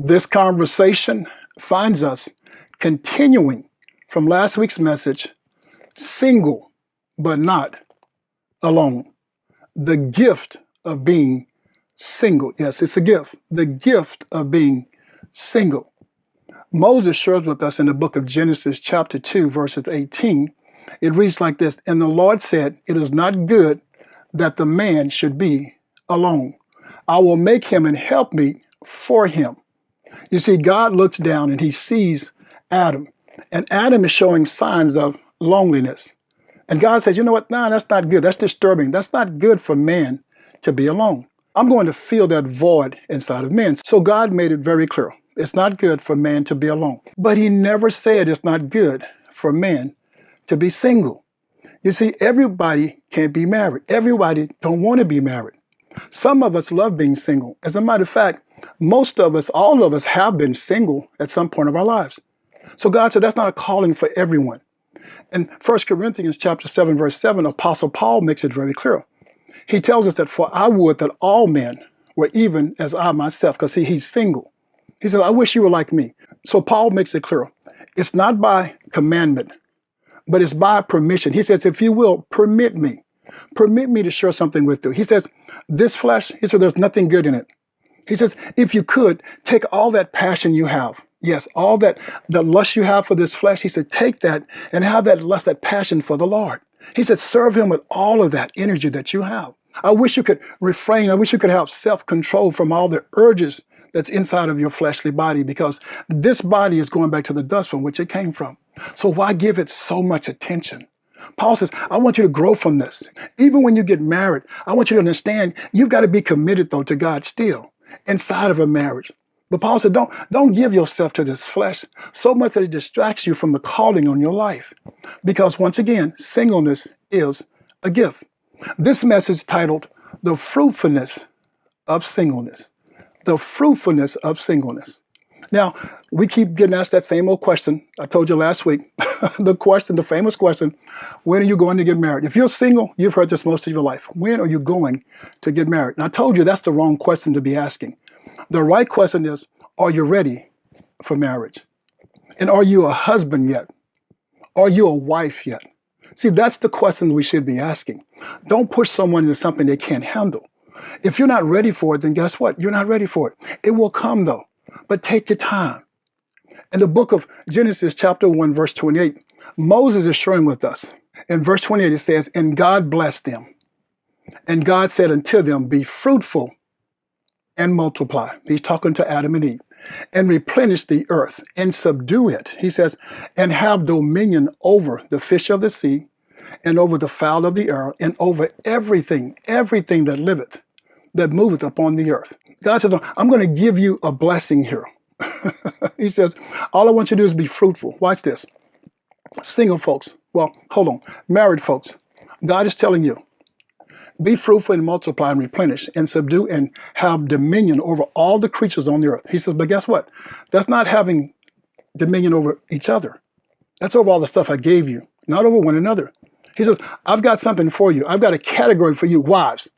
This conversation finds us continuing from last week's message, single but not alone. The gift of being single. Yes, it's a gift. The gift of being single. Moses shares with us in the book of Genesis chapter 2, verses 18. It reads like this, "And the Lord said, it is not good that the man should be alone. I will make him an helpmeet for him." You see, God looks down and he sees Adam. And Adam is showing signs of loneliness. And God says, you know what? No, that's not good. That's disturbing. That's not good for man to be alone. I'm going to fill that void inside of men. So God made it very clear. It's not good for man to be alone. But he never said it's not good for man to be single. You see, everybody can't be married. Everybody don't want to be married. Some of us love being single. As a matter of fact, most of us, all of us have been single at some point of our lives. So God said that's not a calling for everyone. In 1 Corinthians chapter 7, verse 7, Apostle Paul makes it very clear. He tells us that, "For I would that all men were even as I myself," because he's single. He says, "I wish you were like me." So Paul makes it clear. It's not by commandment, but it's by permission. He says, if you will, permit me to share something with you. He says, this flesh, he said, there's nothing good in it. He says, if you could, take all that passion you have. Yes, all that, the lust you have for this flesh, he said, take that and have that lust, that passion for the Lord. He said, serve him with all of that energy that you have. I wish you could refrain. I wish you could have self-control from all the urges that's inside of your fleshly body, because this body is going back to the dust from which it came from. So why give it so much attention? Paul says, I want you to grow from this. Even when you get married, I want you to understand you've got to be committed, though, to God still inside of a marriage. But Paul said, don't give yourself to this flesh so much that it distracts you from the calling on your life. Because once again, singleness is a gift. This message titled, The Fruitfulness of Singleness. The fruitfulness of singleness. Now, we keep getting asked that same old question. I told you last week, the famous question, when are you going to get married? If you're single, you've heard this most of your life. When are you going to get married? And I told you that's the wrong question to be asking. The right question is, are you ready for marriage? And are you a husband yet? Are you a wife yet? See, that's the question we should be asking. Don't push someone into something they can't handle. If you're not ready for it, then guess what? You're not ready for it. It will come, though. But take your time. In the book of Genesis, chapter 1, verse 28, Moses is sharing with us. In verse 28, it says, and God blessed them. And God said unto them, be fruitful and multiply. He's talking to Adam and Eve. And replenish the earth and subdue it. He says, and have dominion over the fish of the sea and over the fowl of the air and over everything that liveth, that moveth upon the earth. God says, I'm going to give you a blessing here. He says, all I want you to do is be fruitful. Watch this. Single folks. Well, hold on. Married folks. God is telling you, be fruitful and multiply and replenish and subdue and have dominion over all the creatures on the earth. He says, but guess what? That's not having dominion over each other. That's over all the stuff I gave you, not over one another. He says, I've got something for you. I've got a category for you, wives.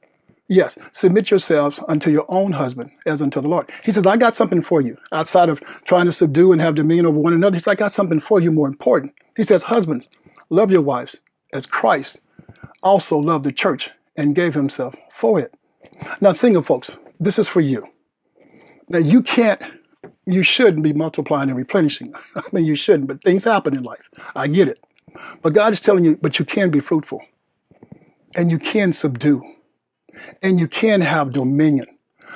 Yes, submit yourselves unto your own husband as unto the Lord. He says, I got something for you outside of trying to subdue and have dominion over one another. He says, I got something for you more important. He says, husbands, love your wives as Christ also loved the church and gave himself for it. Now, single folks, this is for you. Now, you shouldn't be multiplying and replenishing. I mean, you shouldn't, but things happen in life. I get it. But God is telling you, but you can be fruitful. And you can subdue. And you can have dominion.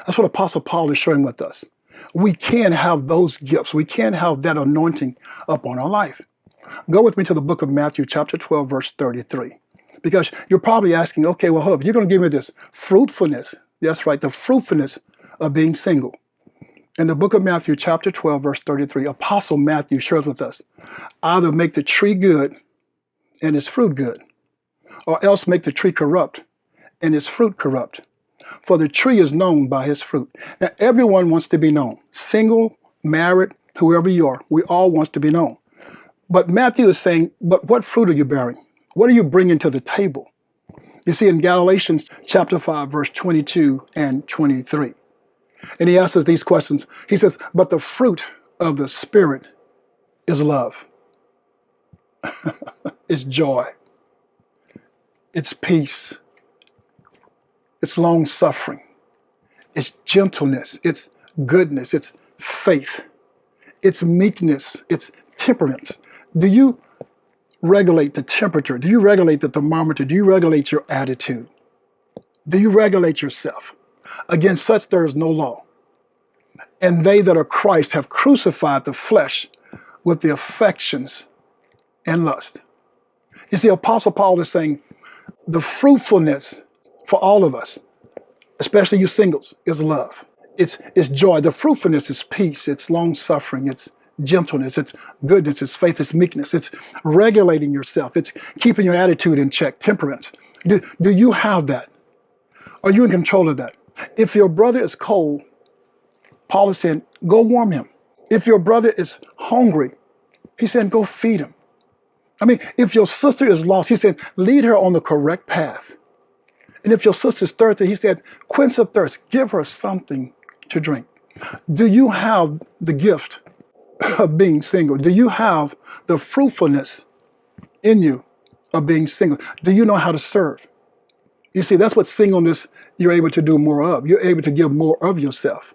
That's what Apostle Paul is sharing with us. We can have those gifts. We can have that anointing upon our life. Go with me to the book of Matthew, chapter 12, verse 33. Because you're probably asking, okay, well, hold up, you're going to give me this fruitfulness. That's right, the fruitfulness of being single. In the book of Matthew, chapter 12, verse 33, Apostle Matthew shares with us, either make the tree good and its fruit good, or else make the tree corrupt and its fruit corrupt. For the tree is known by his fruit. Now, everyone wants to be known. Single, married, whoever you are, we all want to be known. But Matthew is saying, but what fruit are you bearing? What are you bringing to the table? You see, in Galatians chapter 5, verse 22 and 23, And he asks us these questions. He says, but the fruit of the Spirit is love. It's joy. It's peace. It's long suffering. It's gentleness. It's goodness. It's faith. It's meekness. It's temperance. Do you regulate the temperature? Do you regulate the thermometer? Do you regulate your attitude? Do you regulate yourself? Against such there is no law. And they that are Christ have crucified the flesh with the affections and lust. You see, Apostle Paul is saying the fruitfulness for all of us, especially you singles, is love. It's joy. The fruitfulness is peace. It's long suffering. It's gentleness. It's goodness. It's faith. It's meekness. It's regulating yourself. It's keeping your attitude in check. Temperance. Do you have that? Are you in control of that? If your brother is cold, Paul is saying, go warm him. If your brother is hungry, he's saying, go feed him. I mean, if your sister is lost, he said, lead her on the correct path. And if your sister's thirsty, he said, quench her thirst, give her something to drink. Do you have the gift of being single? Do you have the fruitfulness in you of being single? Do you know how to serve? You see, that's what singleness you're able to do more of. You're able to give more of yourself.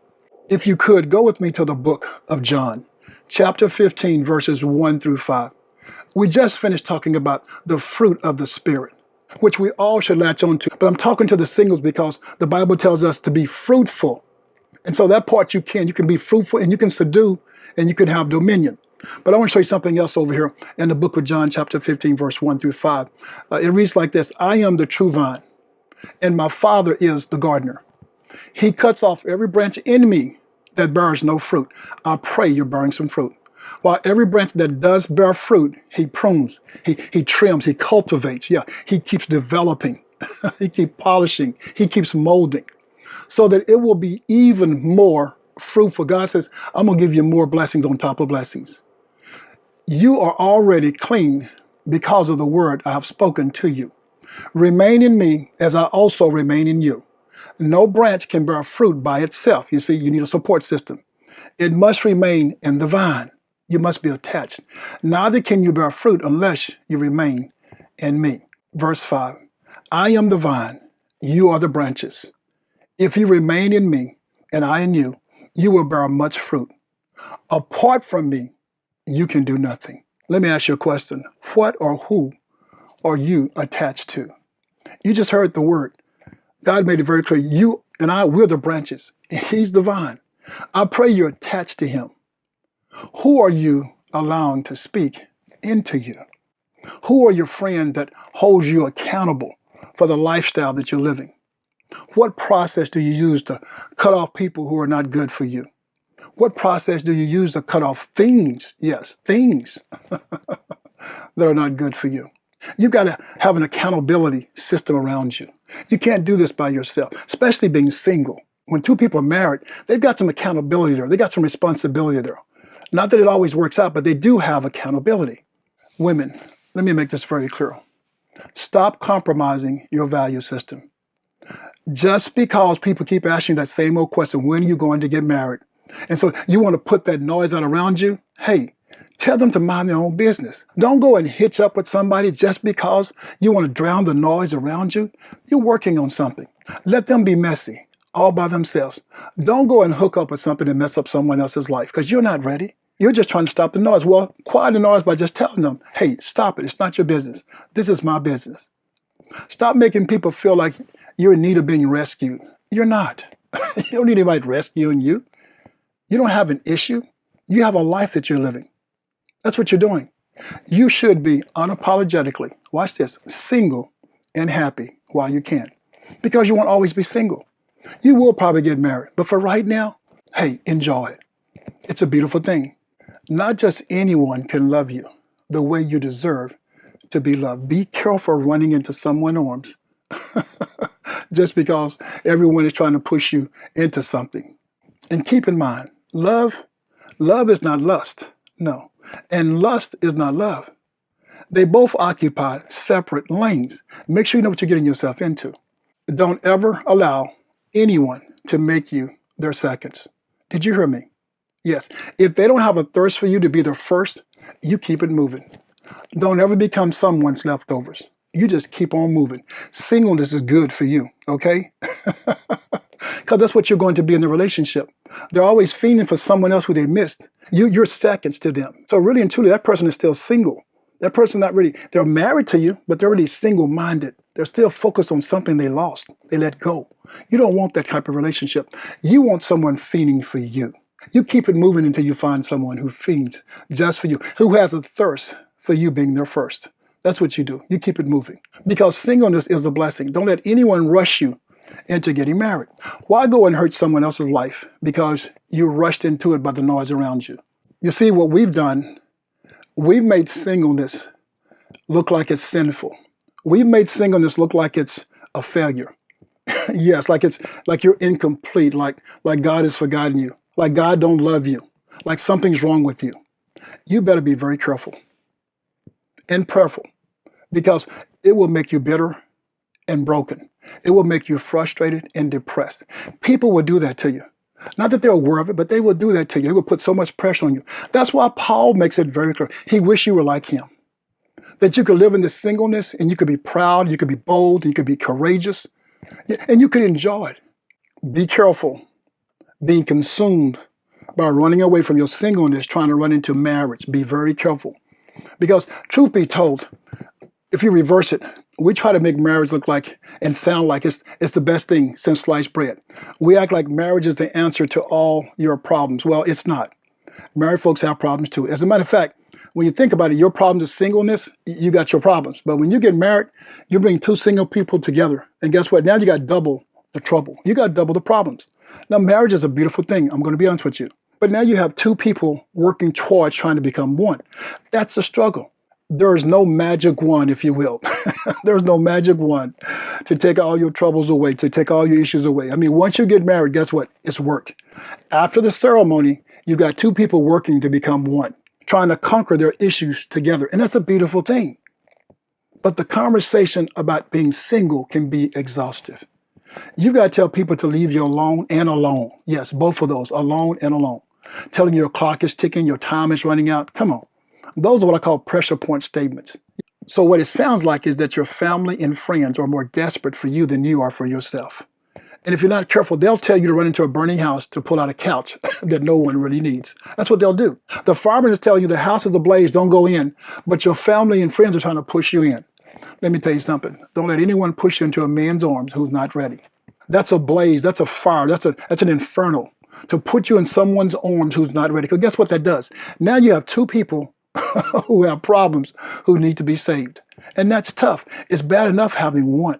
If you could, go with me to the book of John, chapter 15, verses 1 through 5. We just finished talking about the fruit of the Spirit, which we all should latch on to. But I'm talking to the singles because the Bible tells us to be fruitful. And so that part you can be fruitful and you can subdue and you can have dominion. But I want to show you something else over here in the book of John, chapter 15, verse 1 through 5. It reads like this: I am the true vine, and my Father is the gardener. He cuts off every branch in me that bears no fruit. I pray you're bearing some fruit. While every branch that does bear fruit, he prunes, he trims, he cultivates. Yeah, he keeps developing, he keeps polishing, he keeps molding, so that it will be even more fruitful. God says, I'm going to give you more blessings on top of blessings. You are already clean because of the word I have spoken to you. Remain in me as I also remain in you. No branch can bear fruit by itself. You see, you need a support system. It must remain in the vine. You must be attached. Neither can you bear fruit unless you remain in me. Verse 5, I am the vine, you are the branches. If you remain in me and I in you, you will bear much fruit. Apart from me, you can do nothing. Let me ask you a question. What or who are you attached to? You just heard the word. God made it very clear. You and I, we're the branches. He's the vine. I pray you're attached to him. Who are you allowing to speak into you? Who are your friends that holds you accountable for the lifestyle that you're living? What process do you use to cut off people who are not good for you? What process do you use to cut off things? Yes, things that are not good for you. You've got to have an accountability system around you. You can't do this by yourself, especially being single. When two people are married, they've got some accountability there. They got some responsibility there. Not that it always works out, but they do have accountability. Women, let me make this very clear. Stop compromising your value system. Just because people keep asking that same old question, when are you going to get married? And so you want to put that noise out around you? Hey, tell them to mind their own business. Don't go and hitch up with somebody just because you want to drown the noise around you. You're working on something. Let them be messy, all by themselves. Don't go and hook up with something and mess up someone else's life because you're not ready. You're just trying to stop the noise. Well, quiet the noise by just telling them, hey, stop it. It's not your business. This is my business. Stop making people feel like you're in need of being rescued. You're not. You don't need anybody rescuing you. You don't have an issue. You have a life that you're living. That's what you're doing. You should be unapologetically, watch this, single and happy while you can. Because you won't always be single. You will probably get married. But for right now, hey, enjoy it. It's a beautiful thing. Not just anyone can love you the way you deserve to be loved. Be careful running into someone's arms just because everyone is trying to push you into something. And keep in mind, love is not lust. No. And lust is not love. They both occupy separate lanes. Make sure you know what you're getting yourself into. Don't ever allow anyone to make you they're seconds. Did you hear me? Yes. If they don't have a thirst for you to be their first, you keep it moving. Don't ever become someone's leftovers. You just keep on moving. Singleness is good for you, okay? Because that's what you're going to be in the relationship. They're always fiending for someone else who they missed. You're seconds to them. So really and truly, that person is still single. That person not really, they're married to you, but they're really single-minded. They're still focused on something they lost. They let go. You don't want that type of relationship. You want someone fiending for you. You keep it moving until you find someone who fiends just for you, who has a thirst for you being their first. That's what you do. You keep it moving. Because singleness is a blessing. Don't let anyone rush you into getting married. Why go and hurt someone else's life because you rushed into it by the noise around you? You see, what we've done, we've made singleness look like it's sinful. We've made singleness look like it's a failure. Yes, like you're incomplete, like God has forgotten you, like God don't love you, like something's wrong with you. You better be very careful and prayerful, because it will make you bitter and broken. It will make you frustrated and depressed. People will do that to you. Not that they're aware of it, but they will do that to you. They will put so much pressure on you. That's why Paul makes it very clear. He wished you were like him. That you could live in this singleness and you could be proud, you could be bold, you could be courageous, and you could enjoy it. Be careful being consumed by running away from your singleness, trying to run into marriage. Be very careful. Because truth be told, if you reverse it, we try to make marriage look like and sound like it's the best thing since sliced bread. We act like marriage is the answer to all your problems. Well, it's not. Married folks have problems too. As a matter of fact, when you think about it, your problems is singleness, you got your problems. But when you get married, you bring two single people together. And guess what? Now you got double the trouble. You got double the problems. Now, marriage is a beautiful thing. I'm going to be honest with you. But now you have two people working towards trying to become one. That's a struggle. There is no magic wand, if you will. There's no magic wand to take all your troubles away, to take all your issues away. I mean, once you get married, guess what? It's work. After the ceremony, you got two people working to become one, trying to conquer their issues together. And that's a beautiful thing. But the conversation about being single can be exhaustive. You've got to tell people to leave you alone and alone. Yes, both of those, alone and alone. Telling your clock is ticking, your time is running out. Come on. Those are what I call pressure point statements. So what it sounds like is that your family and friends are more desperate for you than you are for yourself. And if you're not careful, they'll tell you to run into a burning house to pull out a couch that no one really needs. That's what they'll do. The fireman is telling you the house is ablaze, don't go in, but your family and friends are trying to push you in. Let me tell you something. Don't let anyone push you into a man's arms who's not ready. That's a blaze, that's a fire, that's an inferno. To put you in someone's arms who's not ready. Because guess what that does? Now you have two people who have problems who need to be saved. And that's tough. It's bad enough having one.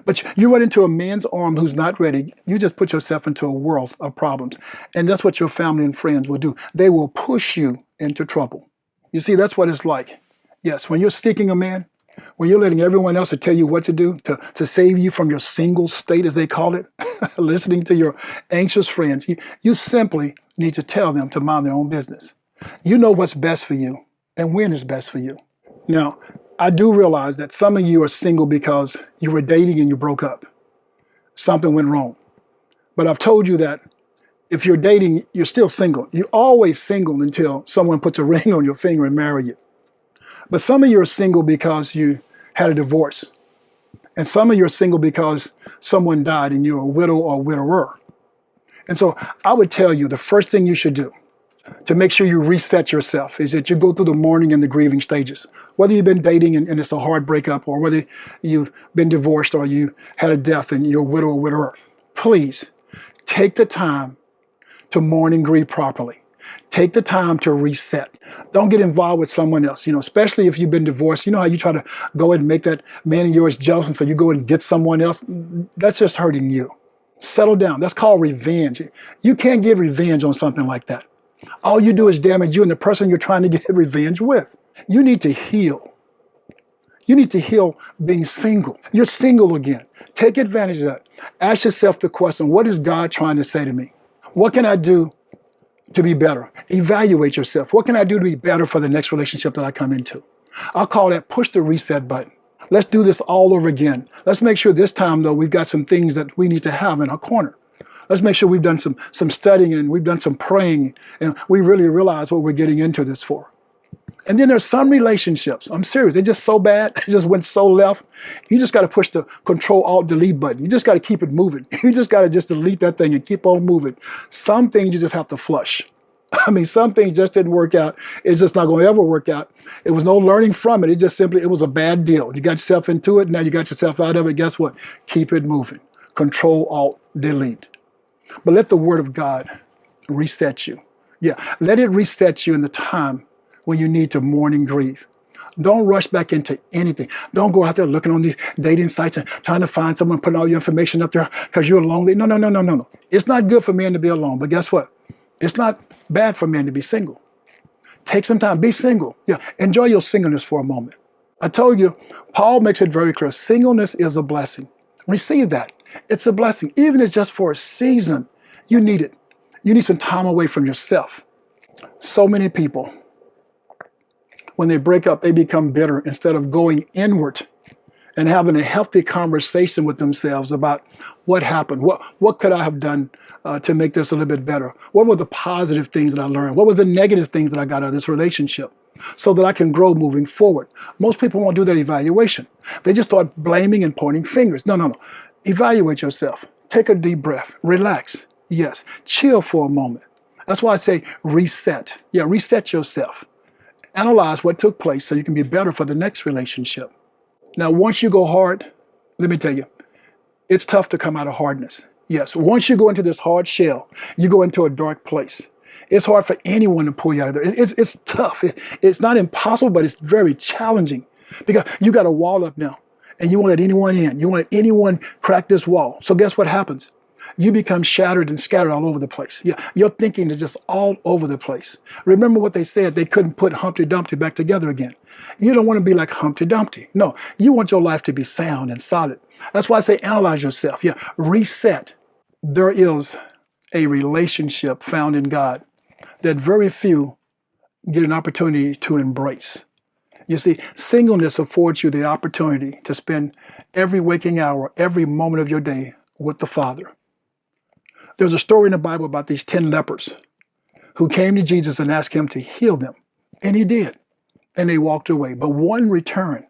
But you run into a man's arm who's not ready, you just put yourself into a world of problems. And that's what your family and friends will do. They will push you into trouble. You see, that's what it's like. Yes, when you're seeking a man, when you're letting everyone else to tell you what to do, to save you from your single state, as they call it, listening to your anxious friends, you simply need to tell them to mind their own business. You know what's best for you and when is best for you. Now, I do realize that some of you are single because you were dating and you broke up. Something went wrong. But I've told you that if you're dating, you're still single. You're always single until someone puts a ring on your finger and marry you. But some of you are single because you had a divorce. And some of you are single because someone died and you're a widow or a widower. And so I would tell you the first thing you should do to make sure you reset yourself is that you go through the mourning and the grieving stages. Whether you've been dating and it's a hard breakup, or whether you've been divorced or you had a death and you're a widow or widower, please take the time to mourn and grieve properly. Take the time to reset. Don't get involved with someone else, especially if you've been divorced. You know how you try to go and make that man of yours jealous, and so you go and get someone else? That's just hurting you. Settle down. That's called revenge. You can't get revenge on something like that. All you do is damage you and the person you're trying to get revenge with. You need to heal. You need to heal being single. You're single again. Take advantage of that. Ask yourself the question, what is God trying to say to me? What can I do to be better? Evaluate yourself. What can I do to be better for the next relationship that I come into? I'll call that push the reset button. Let's do this all over again. Let's make sure this time, though, we've got some things that we need to have in our corner. Let's make sure we've done some studying and we've done some praying and we really realize what we're getting into this for. And then there's some relationships, I'm serious, they're just so bad, it just went so left. You just got to push the Control-Alt-Delete button. You just got to keep it moving. You just got to just delete that thing and keep on moving. Some things you just have to flush. I mean, some things just didn't work out. It's just not going to ever work out. It was no learning from it. It just simply, it was a bad deal. You got yourself into it, now you got yourself out of it. Guess what? Keep it moving. Control-Alt-Delete. But let the Word of God reset you. Yeah, let it reset you in the time when you need to mourn and grieve. Don't rush back into anything. Don't go out there looking on these dating sites and trying to find someone, putting all your information up there because you're lonely. No, no, no, no, no, no. It's not good for men to be alone. But guess what? It's not bad for men to be single. Take some time. Be single. Yeah, enjoy your singleness for a moment. I told you, Paul makes it very clear. Singleness is a blessing. Receive that. It's a blessing. Even if it's just for a season, you need it. You need some time away from yourself. So many people, when they break up, they become bitter instead of going inward and having a healthy conversation with themselves about what happened. What could I have done to make this a little bit better? What were the positive things that I learned? What were the negative things that I got out of this relationship so that I can grow moving forward? Most people won't do that evaluation. They just start blaming and pointing fingers. No, no, no. Evaluate yourself. Take a deep breath. Relax. Yes. Chill for a moment. That's why I say reset. Yeah, reset yourself. Analyze what took place so you can be better for the next relationship. Now, once you go hard, let me tell you, it's tough to come out of hardness. Yes, once you go into this hard shell, you go into a dark place. It's hard for anyone to pull you out of there. It's tough. It's not impossible, but it's very challenging because you got a wall up now and you won't let anyone in. You won't let anyone crack this wall. So guess what happens? You become shattered and scattered all over the place. Yeah, your thinking is just all over the place. Remember what they said, they couldn't put Humpty Dumpty back together again. You don't want to be like Humpty Dumpty. No, you want your life to be sound and solid. That's why I say analyze yourself. Yeah, reset. There is a relationship found in God that very few get an opportunity to embrace. You see, singleness affords you the opportunity to spend every waking hour, every moment of your day with the Father. There's a story in the Bible about these 10 lepers who came to Jesus and asked him to heal them. And he did. And they walked away. But one returned.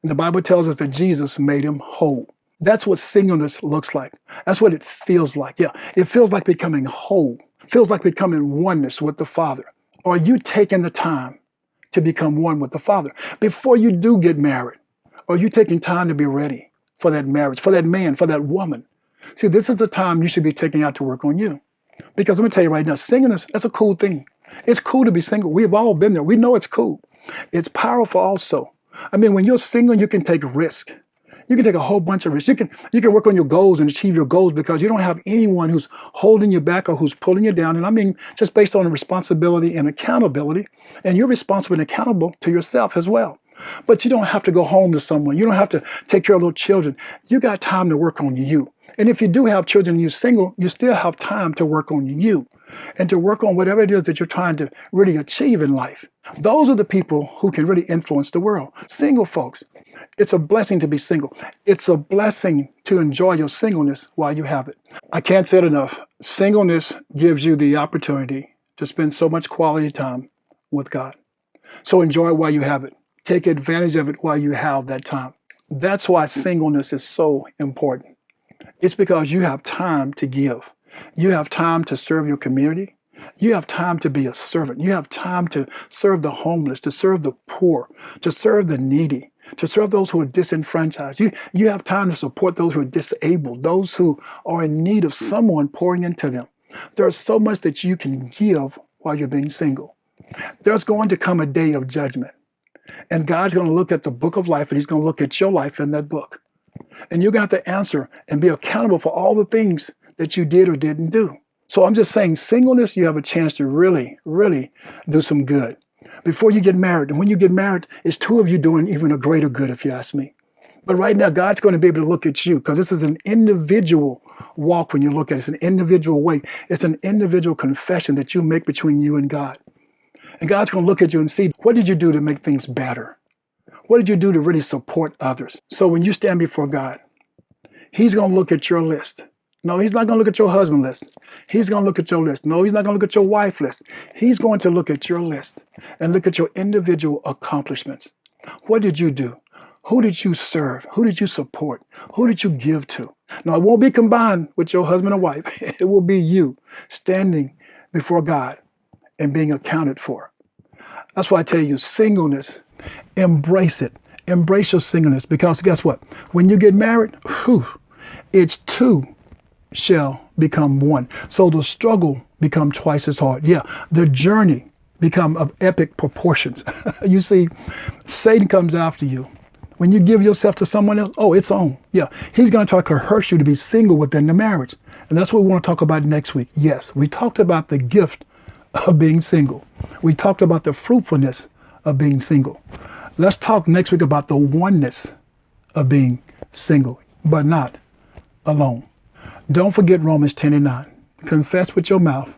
And the Bible tells us that Jesus made him whole. That's what singleness looks like. That's what it feels like. Yeah, it feels like becoming whole. It feels like becoming oneness with the Father. Are you taking the time to become one with the Father? Before you do get married, are you taking time to be ready for that marriage, for that man, for that woman? See, this is the time you should be taking out to work on you. Because let me tell you right now, singleness, that's a cool thing. It's cool to be single. We've all been there. We know it's cool. It's powerful also. I mean, when you're single, you can take risk. You can take a whole bunch of risks. You can work on your goals and achieve your goals because you don't have anyone who's holding you back or who's pulling you down. And I mean, just based on responsibility and accountability. And you're responsible and accountable to yourself as well. But you don't have to go home to someone. You don't have to take care of little children. You got time to work on you. And if you do have children and you're single, you still have time to work on you and to work on whatever it is that you're trying to really achieve in life. Those are the people who can really influence the world. Single folks, it's a blessing to be single. It's a blessing to enjoy your singleness while you have it. I can't say it enough. Singleness gives you the opportunity to spend so much quality time with God. So enjoy it while you have it. Take advantage of it while you have that time. That's why singleness is so important. It's because you have time to give. You have time to serve your community. You have time to be a servant. You have time to serve the homeless, to serve the poor, to serve the needy, to serve those who are disenfranchised. You have time to support those who are disabled, those who are in need of someone pouring into them. There's so much that you can give while you're being single. There's going to come a day of judgment. And God's going to look at the book of life and he's going to look at your life in that book. And you're going to have to answer and be accountable for all the things that you did or didn't do. So I'm just saying singleness, you have a chance to really, really do some good before you get married. And when you get married, it's two of you doing even a greater good, if you ask me. But right now, God's going to be able to look at you because this is an individual walk when you look at it. It's an individual way. It's an individual confession that you make between you and God. And God's going to look at you and see, what did you do to make things better? What did you do to really support others? So when you stand before God, he's going to look at your list No, he's not going to look at your husband list. He's going to look at your list. No, he's not going to look at your wife list. He's going to look at your list and look at your individual accomplishments. What did you do? Who did you serve? Who did you support? Who did you give to? No, it won't be combined with your husband or wife. It will be you standing before God and being accounted for. That's why I tell you, singleness, embrace it. Embrace your singleness, because guess what? When you get married, it's two shall become one. So the struggle become twice as hard. Yeah, the journey become of epic proportions. You see, Satan comes after you. When you give yourself to someone else, oh, it's on. Yeah, he's going to try to coerce you to be single within the marriage. And that's what we want to talk about next week. Yes, we talked about the gift of being single. We talked about the fruitfulness of being single. Let's talk next week about the oneness of being single, but not alone. Don't forget Romans 10:9. Confess with your mouth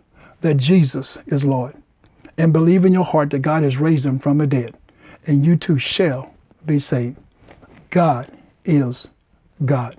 that Jesus is Lord, and believe in your heart that God has raised him from the dead, and you too shall be saved. God is God.